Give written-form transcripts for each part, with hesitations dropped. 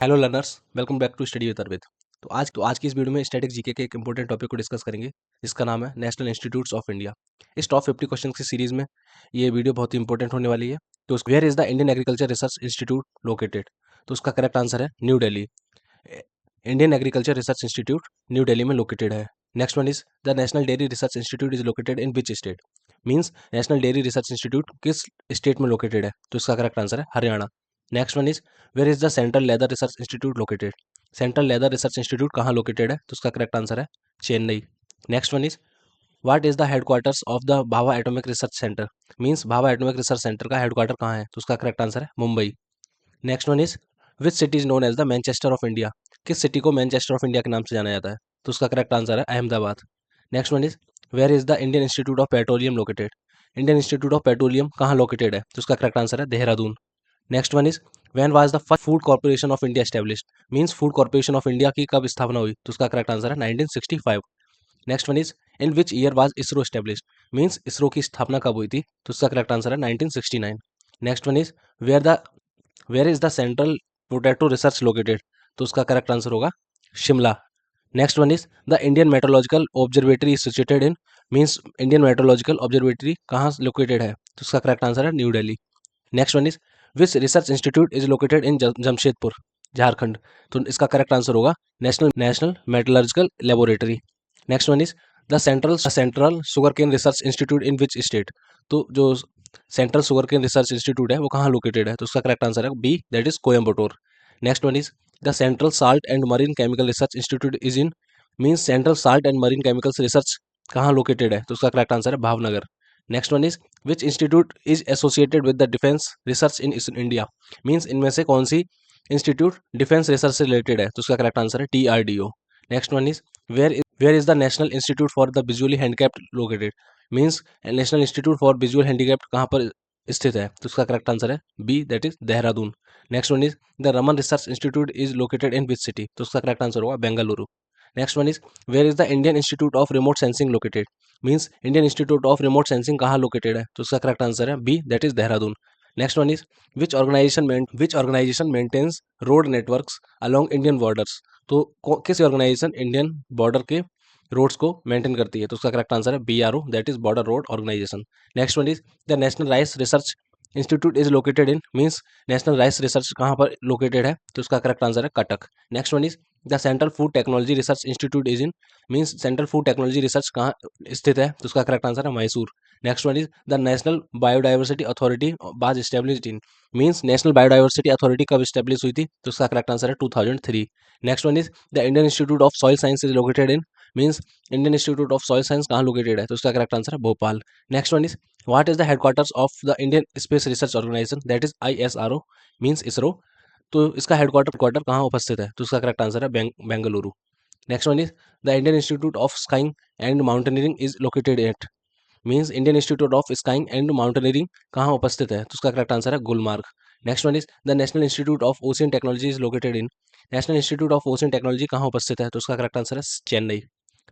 Hello learners, welcome back to study with Arvind. तो आज की इस वीडियो में स्टैटिक जीके के एक इंपॉर्टेंट टॉपिक को डिस्कस करेंगे, जिसका नाम है नेशनल इंस्टीट्यूट्स ऑफ इंडिया। इस टॉप 50 क्वेश्चन की सीरीज में ये वीडियो बहुत ही इंपॉर्टेंट होने वाली है। तो where is the Indian agriculture research institute located? तो उसका करेक्ट आंसर है New Delhi. Indian agriculture research institute New Delhi में लोकेटेड है। Next one is the national dairy research institute is located in which state? Means national dairy research institute किस state में located है? तो इसका करेक्ट आंसर है Haryana. Next one is where is the central leather research institute located? Central leather research institute कहाँ located है? तो उसका करेक्ट आंसर है Chennai. Next one is what is the headquarters of the Bhabha atomic research centre? Means Bhabha atomic research centre का headquarter कहाँ है? तो उसका करेक्ट आंसर है Mumbai. Next one is which city is known as the Manchester of India? किस city को Manchester of India के नाम से जाना जाता है? तो उसका करेक्ट आंसर है Ahmedabad. Next one is where is the Indian institute of petroleum located? Indian institute of petroleum कहाँ लोकेटेड है? तो उसका करेक्ट आंसर है Dehradun. Next one is when was the first food corporation of India established? Means food corporation of India की कब स्थापना हुई? तो उसका करेक्ट आंसर है 1965। Next one is in which year was ISRO established? Means ISRO की स्थापना कब हुई थी? तो उसका करेक्ट आंसर है 1969। Next one is where is the central potato research located? तो उसका करेक्ट आंसर होगा Shimla. Next one is the Indian meteorological observatory is situated in? Means Indian meteorological observatory कहाँ लोकेटेड है? तो उसका करेक्ट आंसर है New Delhi. Next one is which research institute is located in Jamshedpur, Jharkhand? तो इसका करेक्ट आंसर होगा national metallurgical laboratory. Next one is the central sugar cane research institute in which state? तो जो central sugar cane research institute है वो कहाँ located है? तो उसका करेक्ट आंसर है B, that is Coimbatore. Next one is the central salt and marine chemical research institute is in? Means central salt and marine chemicals research कहाँ located है? तो उसका करेक्ट आंसर है Bhavnagar. Next one is which institute is associated with the defence research in India? Means इनमें से कौन सी institute defence research से रिलेटेड है? तो उसका करेक्ट आंसर है DRDO। Next one is where is the national institute for the visually handicapped located? Means national institute for visual handicapped कहाँ पर स्थित है? तो उसका करेक्ट आंसर है B, that is Dehradun. Next one is the Raman research institute is located in which city? तो उसका correct answer होगा Bengaluru. Next one is where is the Indian institute of remote sensing located? Means Indian institute of remote sensing कहाँ located है? तो उसका correct answer है B, that is Dehradun. Next one is which organisation maintains road networks along Indian borders? तो किस organisation Indian border के roads को maintain करती है? तो उसका करेक्ट आंसर है BRO, that is border road organisation. Next one is the national rice research institute is located in? Means national rice research कहाँ पर लोकेटेड है? तो उसका करेक्ट आंसर है Cuttack. Next one is the central food technology research institute is in? Means central food technology research कहाँ स्थित है? तो उसका करेक्ट आंसर है Mysore. Next one is the national biodiversity authority was established in? Means national biodiversity authority कब establish हुई थी? तो उसका करेक्ट आंसर है 2003। Next one is the Indian institute of soil science is located in? Means Indian institute of soil science कहाँ located है? तो उसका करेक्ट आंसर है Bhopal. Next one is what is the headquarters of the Indian space research organisation, that is ISRO, means ISRO? तो इसका headquarter कहाँ उपस्थित है? तो उसका करेक्ट आंसर है Bengaluru. Next one is the Indian institute of skiing and mountaineering is located at? Means Indian institute of skiing and mountaineering कहाँ उपस्थित है? तो उसका करेक्ट आंसर है Gulmarg. Next one is the national institute of ocean technology is located in? National institute of ocean technology कहाँ उपस्थित है? तो उसका करेक्ट आंसर है Chennai.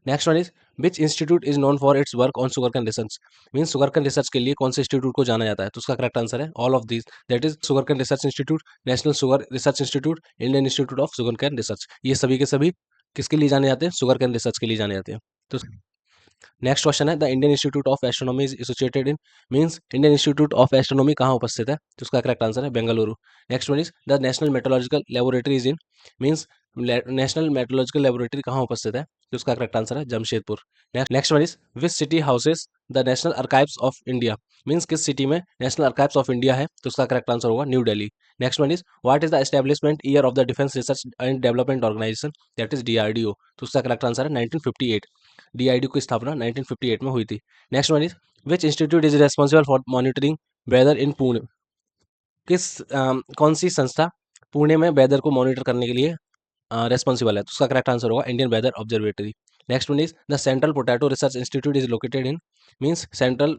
Next one is which institute is known for its work on sugar cane research? Means sugar cane research के लिए कौन से इंस्टीट्यूट को जाना जाता है? तो उसका करेक्ट आंसर है all of this, that is sugar cane research institute, national sugar research institute, Indian institute of sugar cane research. ये सभी के सभी किसके लिए जाने जाते हैं? शुगर कैन रिसर्च के लिए जाने जाते हैं। तो नेक्स्ट क्वेश्चन है the Indian institute of astronomy is associated in? Means Indian institute of astronomy कहाँ उपस्थित है? तो उसका करेक्ट आंसर है Bengaluru. Next one is the national metrological laboratory is in? Means national metrological laboratory कहाँ उपस्थित है? तो उसका करेक्ट आंसर है Jamshedpur. Next one is which city houses the national archives of India? Means किस सिटी में नेशनल आर्काइव्स ऑफ इंडिया है? तो उसका करेक्ट आंसर होगा New Delhi. Next one is what is the establishment year of the defence research and development organisation, that is DRDO? तो उसका correct answer है 1958। DID की स्थापना 1958 में हुई थी। Next one is which institute is responsible for monitoring weather in Pune? कौन सी संस्था पुणे में वेदर को मॉनिटर करने के लिए रेस्पॉन्सिबल है? तो उसका करेक्ट आंसर होगा Indian weather observatory. Next one is the central potato research institute is located in? Means central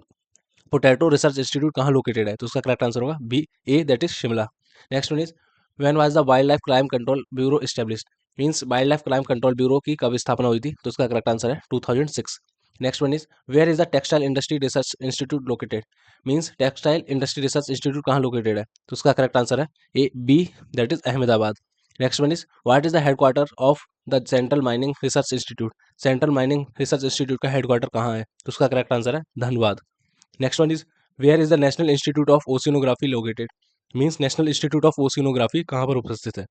potato research institute कहाँ लोकेटेड है? तो उसका करेक्ट आंसर होगा BA, that is Shimla. Next one is when was the wildlife crime control bureau established? Means wildlife crime control bureau की कब स्थापना हुई थी? तो उसका करेक्ट आंसर है 2006। Next one is where is the textile industry research institute located? Means textile industry research institute कहाँ located है? तो उसका करेक्ट आंसर है B, that is Ahmedabad. Next one is what is the headquarter of the central mining research institute. Central mining research institute का headquarter कहाँ है? तो उसका करेक्ट आंसर है Dhanbad. Next one is where is the national institute of oceanography located. Means national institute of oceanography कहाँ पर उपस्थित है?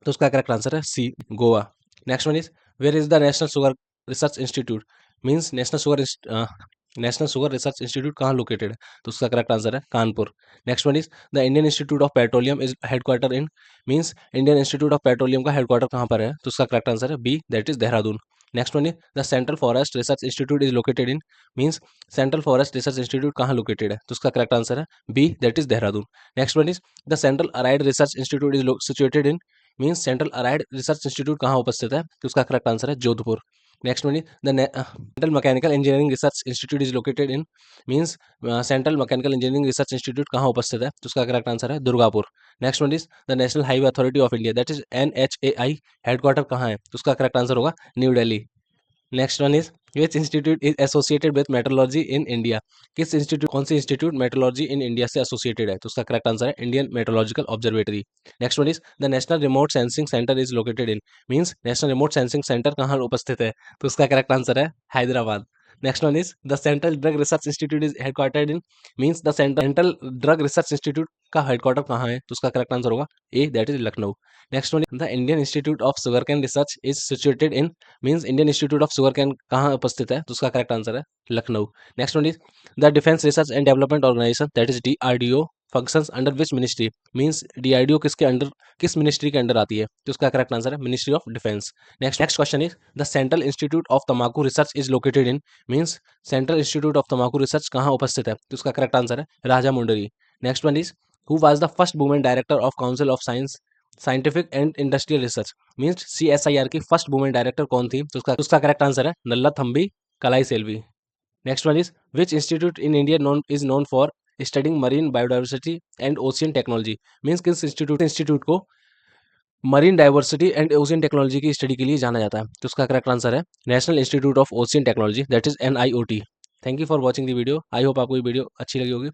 तो उसका करेक्ट आंसर है C, Goa. Next one is where is the national sugar research institute. Means national sugar research institute कहाँ located है? तो उसका करेक्ट आंसर है Kanpur. Next one is the Indian institute of petroleum is headquarter in. Means Indian institute of petroleum का headquarter कहाँ पर है? तो उसका करेक्ट आंसर है B, that is Dehradun. Next one is the central forest research institute is located in. Means central forest research institute कहाँ located है? तो उसका करेक्ट आंसर है B, that is Dehradun. Next one is the central arid research institute is situated in. Means central arid research institute कहाँ उपस्थित है? तो उसका करेक्ट आंसर है Jodhpur. Next one is the central mechanical engineering research institute is located in. Means central mechanical engineering research institute कहाँ उपस्थित है? तो उसका करेक्ट आंसर है Durgapur. Next one is the national highway authority of India, that is NHAI, headquarter कहाँ है? तो उसका करेक्ट आंसर होगा New Delhi. Next one is which institute is associated with metrology in India. किस इंस्टीट्यूट, कौन सी इंस्टीट्यूट मेट्रोलॉजी इन इंडिया से associated है? तो उसका करेक्ट आंसर है Indian meteorological observatory. Next one is the national remote sensing centre is located in. Means national remote sensing centre कहाँ उपस्थित है? तो उसका करेक्ट आंसर है Hyderabad. Next one is the central drug research institute is headquartered in. Means the central drug research institute का headquarter कहाँ है? तो उसका करेक्ट आंसर होगा A, that is Lucknow. Next one the Indian institute of sugar cane research is situated in. Means Indian institute of sugar cane कहाँ उपस्थित है? तो उसका करेक्ट आंसर है Lucknow. Next one is the defence research and development organisation, that is DRDO, functions under which ministry. Means DRDO किसके under, किस ministry के under आती है? तो उसका करेक्ट आंसर है ministry of defence. Next question is the central institute of तम्बाकू research is located in. Means central institute of तम्बाकू रिसर्च कहाँ उपस्थित है? तो उसका करेक्ट आंसर है Rajahmundry. Next one is who was the first women director of council of science scientific and industrial research. Means CSIR की first women director कौन थी? तो उसका करेक्ट आंसर है Nalla Thambi Kalai Selvi. Next one is which institute in India is known for studying marine biodiversity and ocean technology. Means किस institute को marine diversity and ocean technology की study के लिए जाना जाता है? तो उसका करेक्ट आंसर है national institute of ocean technology, that is NIOT। Thank you for watching the video. I hope आपको ये वीडियो अच्छी लगी होगी।